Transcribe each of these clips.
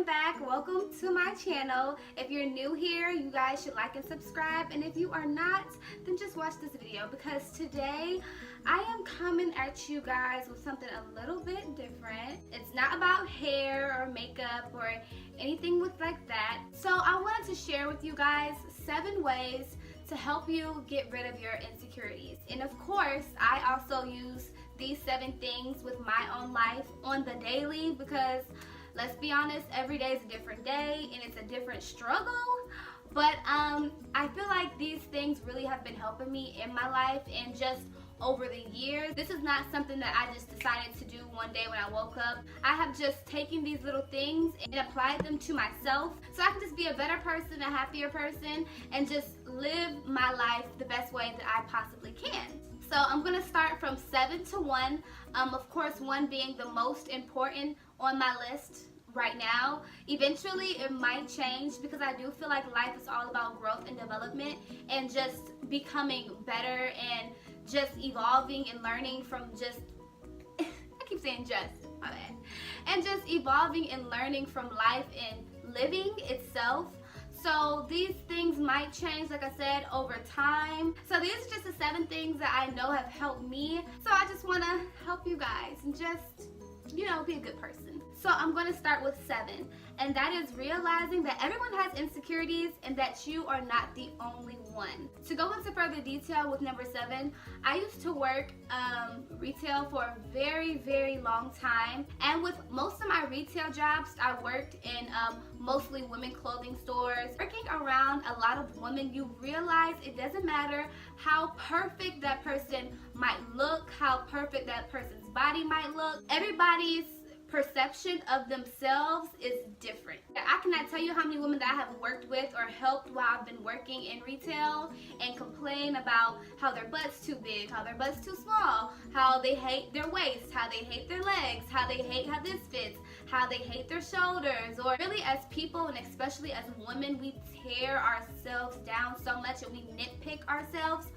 am back. Welcome to my channel. If you're new here, you guys should like and subscribe, and if you are not, then just watch this video because today I am coming at you guys with something a little bit different. It's not about hair or makeup or anything with like that. So I wanted to share with you guys 7 ways to help you get rid of your insecurities. And of course, I also use these 7 things with my own life on the daily because let's be honest, every day is a different day and it's a different struggle. But I feel like these things really have been helping me in my life and just over the years. This is not something that I just decided to do one day when I woke up. I have just taken these little things and applied them to myself so I can just be a better person, a happier person, and just live my life the best way that I possibly can. So I'm gonna start from 7 to 1. Of course, 1 being the most important on my list right now. Eventually it might change because I do feel like life is all about growth and development and just becoming better and just evolving and learning from just I keep saying just, my bad. And just evolving and learning from life and living itself. So these things might change, like I said, over time. So these are just the 7 things that I know have helped me. So I just want to help you guys and just, you know, be a good person. So I'm going to start with 7, and that is realizing that everyone has insecurities and that you are not the only one. To go into further detail with number 7, I used to work retail for a very long time, and with most of my retail jobs, I worked in mostly women clothing stores. Working around a lot of women, you realize it doesn't matter how perfect that person might look, how perfect that person's body might look. Everybody's perception of themselves is different. I cannot tell you how many women that I have worked with or helped while I've been working in retail and complain about how their butt's too big, how their butt's too small, how they hate their waist, how they hate their legs, how they hate how this fits, how they hate their shoulders. Or really, as people and especially as women, we tear ourselves down so much and we nitpick ourselves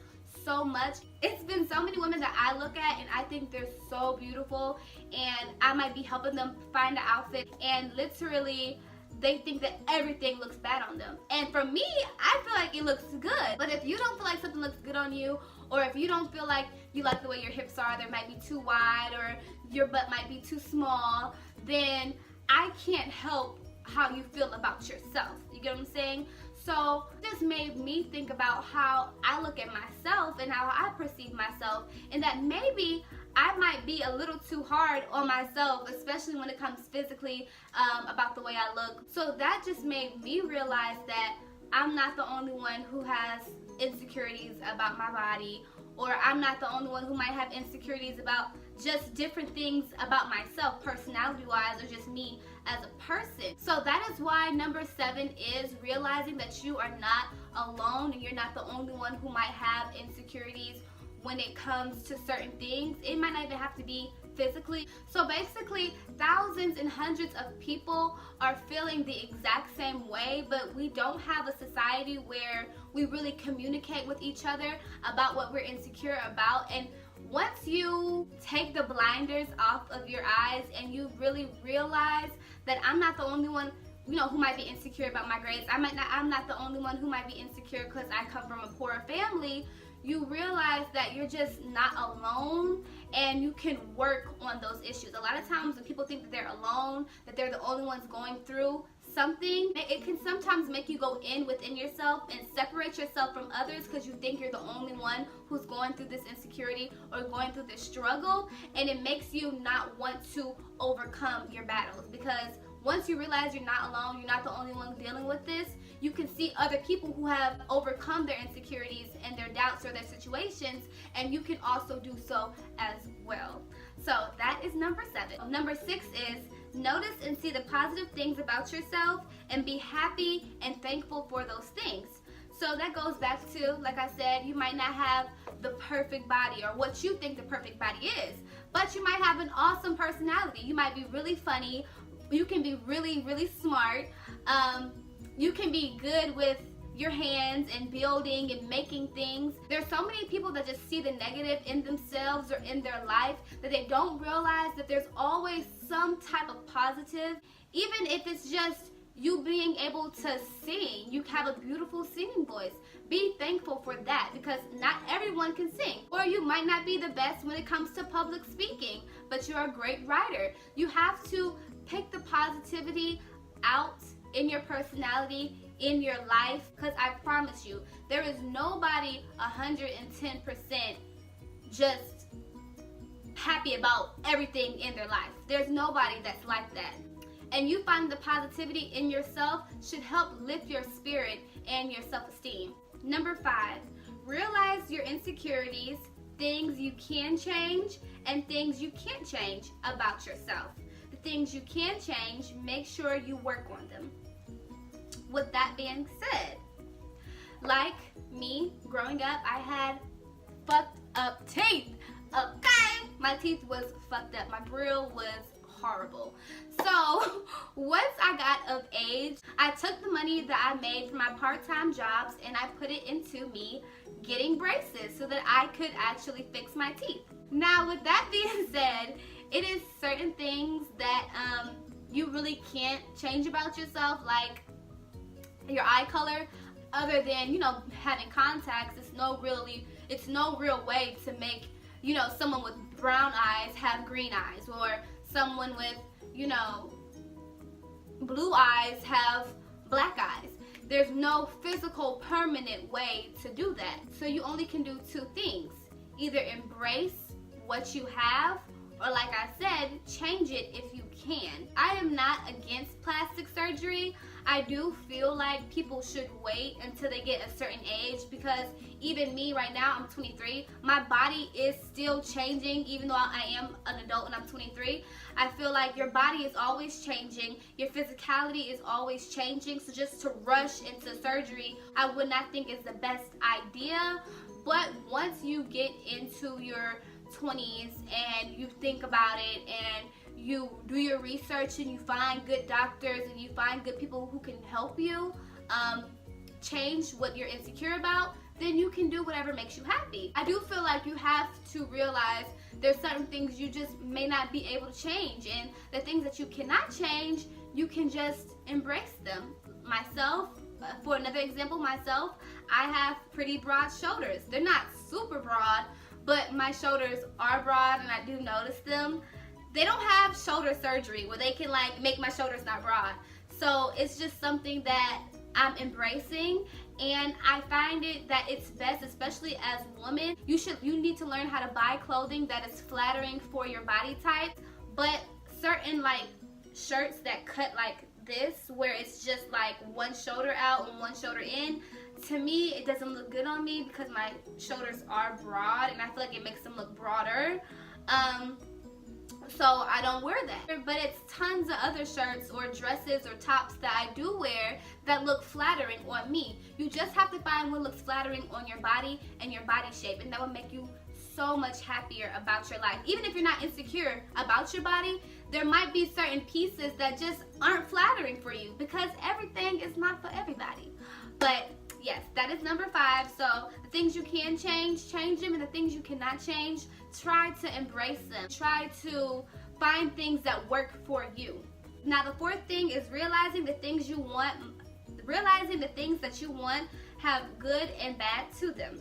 so much. It's been so many women that I look at and I think they're so beautiful, and I might be helping them find an outfit and literally they think that everything looks bad on them. And for me, I feel like it looks good. But if you don't feel like something looks good on you, or if you don't feel like you like the way your hips are, they might be too wide or your butt might be too small, then I can't help how you feel about yourself. You get what I'm saying? So this made me think about how I look at myself and how I perceive myself, and that maybe I might be a little too hard on myself, especially when it comes physically about the way I look. So that just made me realize that I'm not the only one who has insecurities about my body, or I'm not the only one who might have insecurities about just different things about myself, personality wise, or just me as a person. So that is why number 7 is realizing that you are not alone and you're not the only one who might have insecurities when it comes to certain things. It might not even have to be physically. So basically, thousands and hundreds of people are feeling the exact same way, but we don't have a society where we really communicate with each other about what we're insecure about. And once you take the blinders off of your eyes and you really realize that I'm not the only one, you know, who might be insecure about my grades, I'm not the only one who might be insecure because I come from a poor family, you realize that you're just not alone and you can work on those issues. A lot of times when people think that they're alone, that they're the only ones going through something, it can sometimes make you go within yourself and separate yourself from others because you think you're the only one who's going through this insecurity or going through this struggle, and it makes you not want to overcome your battles. Because once you realize you're not alone, you're not the only one dealing with this, you can see other people who have overcome their insecurities and their doubts or their situations, and you can also do so as well. So that is number 7. Number 6 is notice and see the positive things about yourself and be happy and thankful for those things. So that goes back to, like I said, you might not have the perfect body or what you think the perfect body is, but you might have an awesome personality. You might be really funny. You can be really smart. You can be good with your hands and building and making things. There's so many people that just see the negative in themselves or in their life that they don't realize that there's always some type of positive, even if it's just you being able to sing. You have a beautiful singing voice. Be thankful for that, because not everyone can sing. Or you might not be the best when it comes to public speaking, but you're a great writer. You have to pick the positivity out in your personality, in your life, because I promise you, there is nobody 110% just happy about everything in their life. There's nobody that's like that. And you find the positivity in yourself should help lift your spirit and your self-esteem. Number 5, realize your insecurities, things you can change and things you can't change about yourself. The things you can change, make sure you work on them. With that being said, like me growing up, I had fucked up teeth. Okay, my teeth was fucked up. My grill was horrible. So once I got of age, I took the money that I made from my part-time jobs and I put it into me getting braces so that I could actually fix my teeth. Now, with that being said, it is certain things that you really can't change about yourself, like your eye color. Other than, you know, having contacts, it's no real way to make, you know, someone with brown eyes have green eyes, or someone with, you know, blue eyes have black eyes. There's no physical permanent way to do that. So you only can do 2 things. Either embrace what you have, or like I said, change it if you can. I am not against plastic surgery. I do feel like people should wait until they get a certain age, because even me right now, I'm 23, my body is still changing. Even though I am an adult and I'm 23, I feel like your body is always changing, your physicality is always changing. So just to rush into surgery, I would not think is the best idea. But once you get into your 20s and you think about it and you do your research and you find good doctors and you find good people who can help you change what you're insecure about, then you can do whatever makes you happy. I do feel like you have to realize there's certain things you just may not be able to change, and the things that you cannot change, you can just embrace them. Myself, for another example, I have pretty broad shoulders. They're not super broad, but my shoulders are broad and I do notice them. They don't have shoulder surgery where they can like make my shoulders not broad. So it's just something that I'm embracing, and I find it that it's best, especially as women, you need to learn how to buy clothing that is flattering for your body type. But certain like shirts that cut like this, where it's just like one shoulder out and one shoulder in, to me it doesn't look good on me because my shoulders are broad and I feel like it makes them look broader. So I don't wear that. But it's tons of other shirts or dresses or tops that I do wear that look flattering on me. You just have to find what looks flattering on your body and your body shape, and that will make you so much happier about your life. Even if you're not insecure about your body, there might be certain pieces that just aren't flattering for you, because everything is not for everybody. But yes, that is number 5. So the things you can change, change them, and the things you cannot change, try to embrace them. Try to find things that work for you. Now the 4th thing is realizing the things you want, realizing the things that you want have good and bad to them.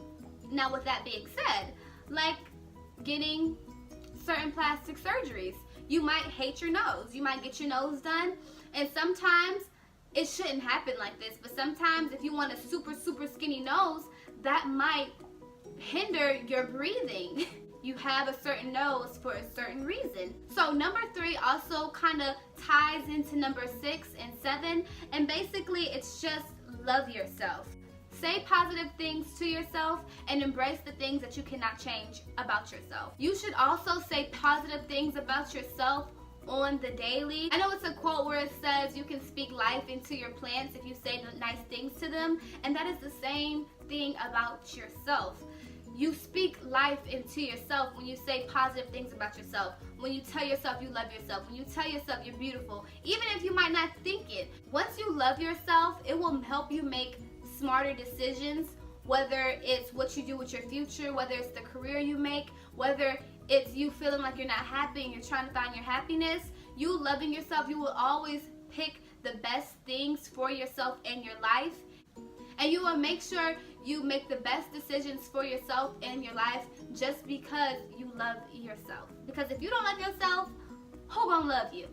Now with that being said, like getting certain plastic surgeries, you might hate your nose. You might get your nose done, and sometimes it shouldn't happen like this, but sometimes if you want a super skinny nose, that might hinder your breathing. You have a certain nose for a certain reason. So number 3 also kind of ties into number 6 and 7, and basically it's just love yourself. Say positive things to yourself and embrace the things that you cannot change about yourself. You should also say positive things about yourself on the daily. I know it's a quote where it says you can speak life into your plants if you say nice things to them, and that is the same thing about yourself. You speak life into yourself when you say positive things about yourself, when you tell yourself you love yourself, when you tell yourself you're beautiful, even if you might not think it. Once you love yourself, it will help you make smarter decisions, whether it's what you do with your future, whether it's the career you make, whether it's you feeling like you're not happy and you're trying to find your happiness, you loving yourself, you will always pick the best things for yourself in your life. And you will make sure you make the best decisions for yourself in your life just because you love yourself. Because if you don't love yourself, who gonna love you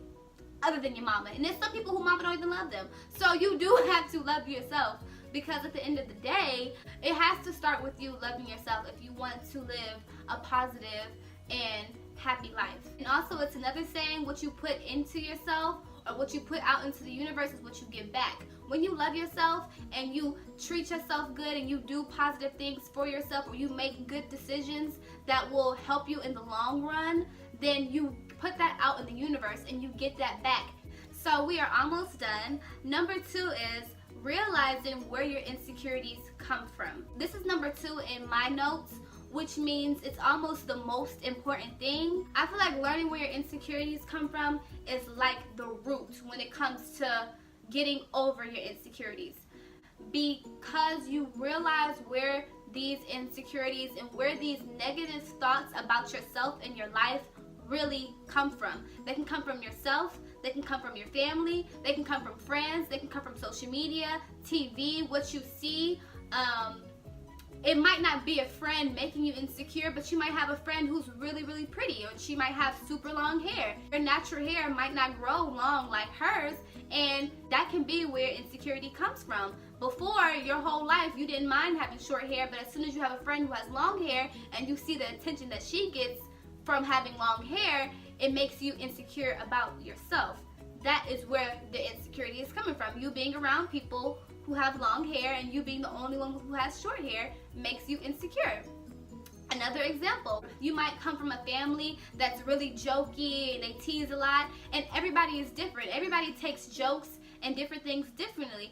other than your mama? And there's some people who mama don't even love them. So you do have to love yourself, because at the end of the day, it has to start with you loving yourself if you want to live a positive and happy life. And also, it's another saying, what you put into yourself or what you put out into the universe is what you get back. When you love yourself and you treat yourself good and you do positive things for yourself, or you make good decisions that will help you in the long run, then you put that out in the universe and you get that back. So we are almost done. Number 2 is realizing where your insecurities come from. This is number 2 in my notes, which means it's almost the most important thing. I feel like learning where your insecurities come from is like the root when it comes to getting over your insecurities, because you realize where these insecurities and where these negative thoughts about yourself and your life really come from. They can come from yourself, they can come from your family, they can come from friends, they can come from social media, TV, what you see. It might not be a friend making you insecure, but you might have a friend who's really, really pretty, or she might have super long hair. Your natural hair might not grow long like hers, and that can be where insecurity comes from. Before, your whole life, you didn't mind having short hair, but as soon as you have a friend who has long hair and you see the attention that she gets from having long hair, it makes you insecure about yourself. That is where the insecurity is coming from. You being around people who have long hair and you being the only one who has short hair makes you insecure. Another example, you might come from a family that's really jokey and they tease a lot, and everybody is different. Everybody takes jokes and different things differently.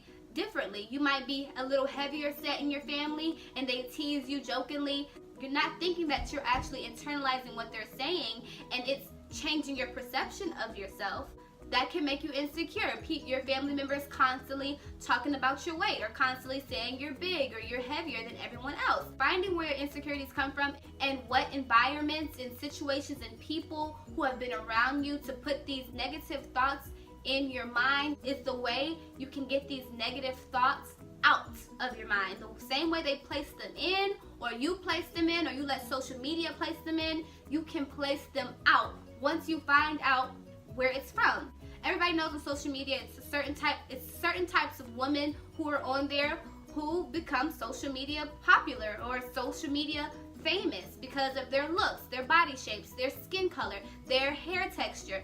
You might be a little heavier set in your family and they tease you jokingly. You're not thinking that you're actually internalizing what they're saying, and it's changing your perception of yourself. That can make you insecure. Your family members constantly talking about your weight, or constantly saying you're big or you're heavier than everyone else. Finding where your insecurities come from and what environments and situations and people who have been around you to put these negative thoughts in your mind is the way you can get these negative thoughts out of your mind. The same way they place them in, or you place them in, or you let social media place them in, you can place them out once you find out where it's from. Everybody knows on social media it's certain types of women who are on there who become social media popular or social media famous because of their looks, their body shapes, their skin color, their hair texture,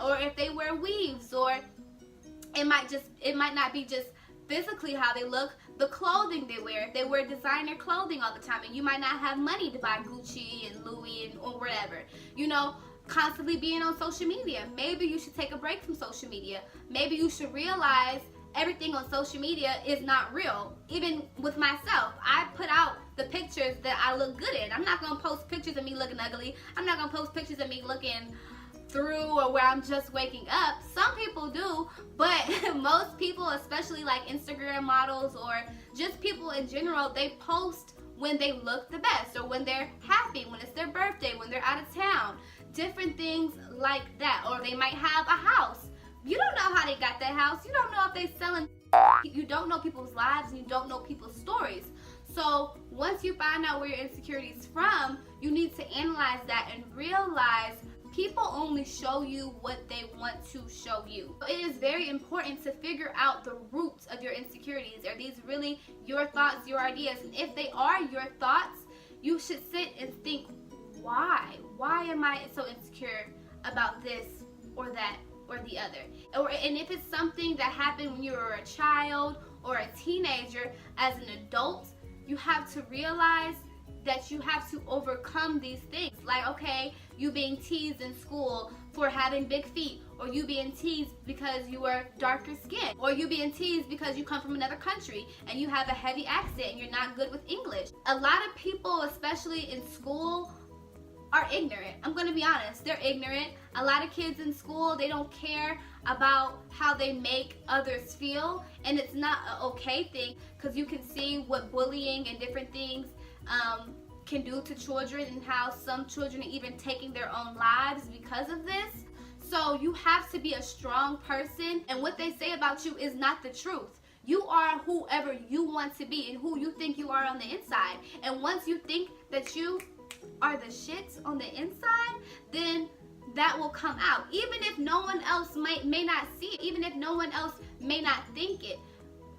or if they wear weaves, or it might not be just physically how they look, the clothing they wear. If they wear designer clothing all the time, and you might not have money to buy Gucci and Louis or whatever, constantly being on social media. Maybe you should take a break from social media. Maybe you should realize everything on social media is not real. Even with myself, I put out the pictures that I look good in. I'm not gonna post pictures of me looking ugly. I'm not gonna post pictures of me looking through or where I'm just waking up. Some people do, but most people, especially like Instagram models or just people in general, they post when they look the best, or when they're happy, when it's their birthday, when they're out of town. Different things like that. Or they might have a house. You don't know how they got that house. You don't know if they're selling. You don't know people's lives, and you don't know people's stories. So once you find out where your insecurity is from, you need to analyze that and realize people only show you what they want to show you. So it is very important to figure out the roots of your insecurities. Are these really your thoughts, your ideas? And if they are your thoughts, you should sit and think, why? Why am I so insecure about this or that or the other? And if it's something that happened when you were a child or a teenager, as an adult, you have to realize that you have to overcome these things. Like, okay, you being teased in school for having big feet, or you being teased because you were darker skinned, or you being teased because you come from another country and you have a heavy accent and you're not good with English. A lot of people, especially in school, are ignorant. I'm gonna be honest, they're ignorant. A lot of kids in school, they don't care about how they make others feel, and it's not an okay thing, because you can see what bullying and different things can do to children, and how some children are even taking their own lives because of this. So you have to be a strong person, and what they say about you is not the truth. You are whoever you want to be and who you think you are on the inside. And once you think that you are the shit on the inside, then that will come out. Even if no one else may not see it, even if no one else may not think it,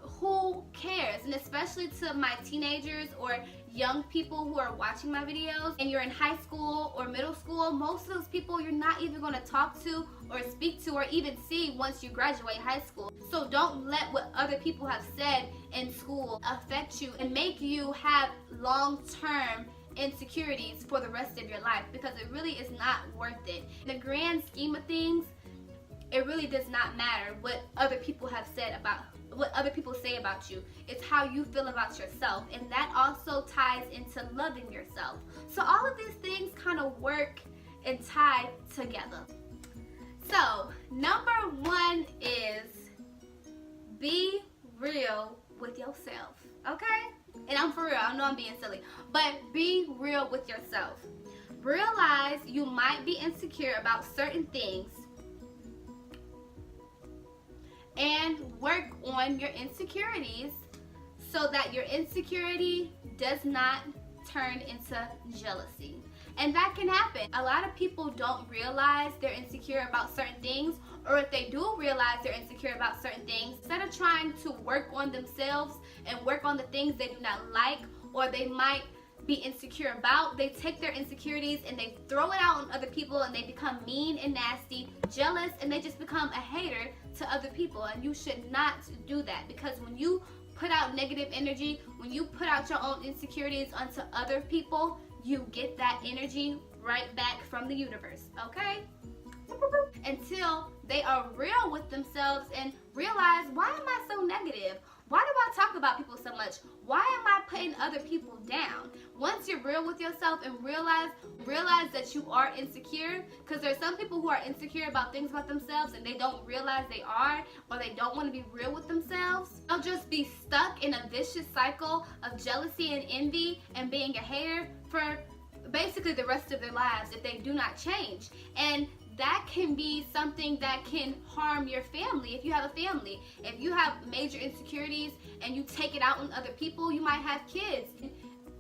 who cares? And especially to my teenagers or young people who are watching my videos, and you're in high school or middle school, most of those people you're not even going to talk to or speak to or even see once you graduate high school. So don't let what other people have said in school affect you and make you have long-term insecurities for the rest of your life, because it really is not worth it. In the grand scheme of things, it really does not matter what other people have said about what other people say about you. It's how you feel about yourself, and that also ties into loving yourself. So all of these things kind of work and tie together. So number one is be real with yourself, okay? And I'm for real, I know I'm being silly, but be real with yourself. Realize you might be insecure about certain things, and work on your insecurities so that your insecurity does not turn into jealousy. And that can happen. A lot of people don't realize they're insecure about certain things, or if they do realize they're insecure about certain things, instead of trying to work on themselves and work on the things they do not like or they might be insecure about, they take their insecurities and they throw it out on other people, and they become mean and nasty, jealous, and they just become a hater to other people. And you should not do that, because when you put out negative energy, when you put out your own insecurities onto other people, you get that energy right back from the universe, okay? Until they are real with themselves and realize, why am I so negative? Why do I talk about people so much? Why am I putting other people down? Once you're real with yourself and realize that you are insecure, because there's some people who are insecure about things about themselves and they don't realize they are, or they don't want to be real with themselves. They'll just be stuck in a vicious cycle of jealousy and envy and being a hater for basically the rest of their lives if they do not change. And that can be something that can harm your family if you have a family. If you have major insecurities and you take it out on other people, you might have kids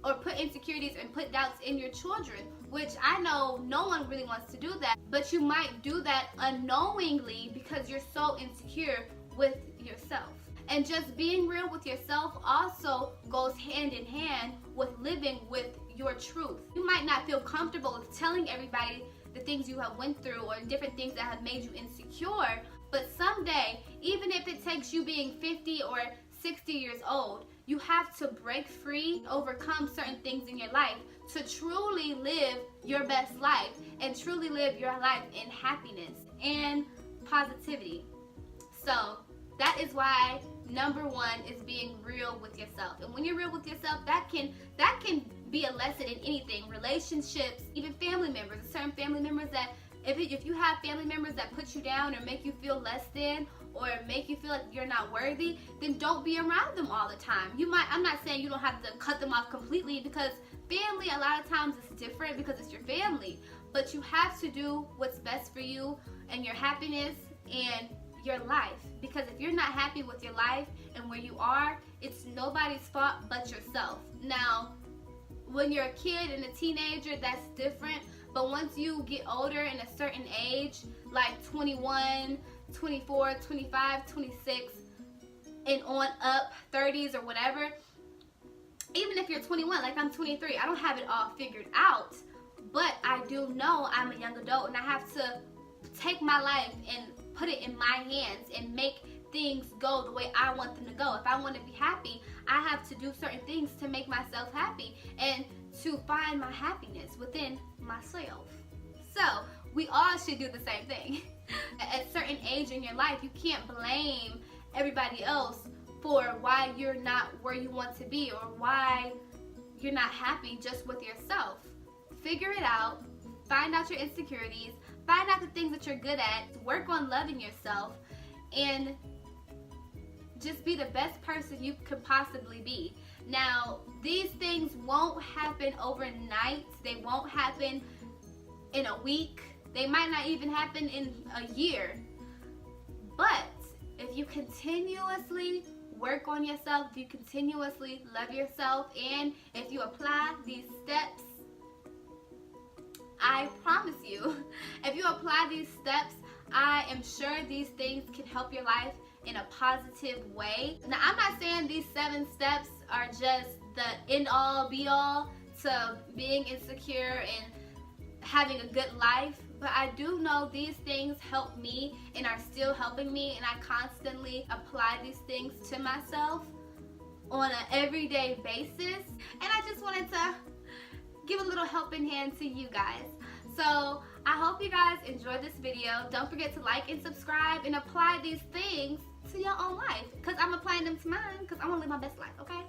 or put insecurities and put doubts in your children, which I know no one really wants to do that, but you might do that unknowingly because you're so insecure with yourself. And just being real with yourself also goes hand in hand with living with your truth. You might not feel comfortable with telling everybody the things you have went through or different things that have made you insecure, but someday, even if it takes you being 50 or 60 years old, you have to break free, overcome certain things in your life to truly live your best life and truly live your life in happiness and positivity. So that is why number one is being real with yourself. And when you're real with yourself, that can be a lesson in anything, relationships, even family members. Certain family members that if you have family members that put you down or make you feel less than or make you feel like you're not worthy, then don't be around them all the time. I'm not saying you don't have to cut them off completely, because family a lot of times is different because it's your family, but you have to do what's best for you and your happiness and your life. Because if you're not happy with your life and where you are, it's nobody's fault but yourself. Now, when you're a kid and a teenager, that's different. But once you get older in a certain age, like 21, 24, 25, 26, and on up, 30s or whatever, even if you're 21, like I'm 23, I don't have it all figured out, but I do know I'm a young adult and I have to take my life and put it in my hands and make things go the way I want them to go. If I want to be happy, I have to do certain things to make myself happy and to find my happiness within myself. So we all should do the same thing. At a certain age in your life, you can't blame everybody else for why you're not where you want to be or why you're not happy just with yourself. Figure it out, find out your insecurities, find out the things that you're good at, work on loving yourself, and just be the best person you could possibly be. Now, these things won't happen overnight. They won't happen in a week. They might not even happen in a year. But if you continuously work on yourself, if you continuously love yourself, and if you apply these steps, I promise you, if you apply these steps, I am sure these things can help your life in a positive way. Now, I'm not saying these 7 steps are just the end all be all to being insecure and having a good life, but I do know these things help me and are still helping me, and I constantly apply these things to myself on an everyday basis. And I just wanted to give a little helping hand to you guys. So I hope you guys enjoyed this video. Don't forget to like and subscribe and apply these things to your own life, because I'm applying them to mine because I want to live my best life, okay?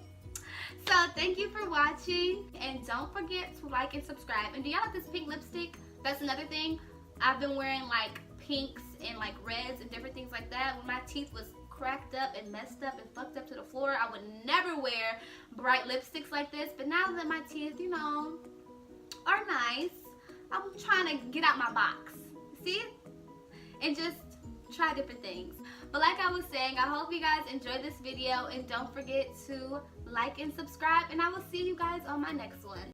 So thank you for watching, and don't forget to like and subscribe. And do y'all like this pink lipstick? That's another thing. I've been wearing like pinks and like reds and different things like that. When my teeth was cracked up and messed up and fucked up to the floor, I would never wear bright lipsticks like this. But now that my teeth, you know, are nice, I'm trying to get out my box, see? And just try different things. But like I was saying, I hope you guys enjoyed this video, and don't forget to like and subscribe, and I will see you guys on my next one.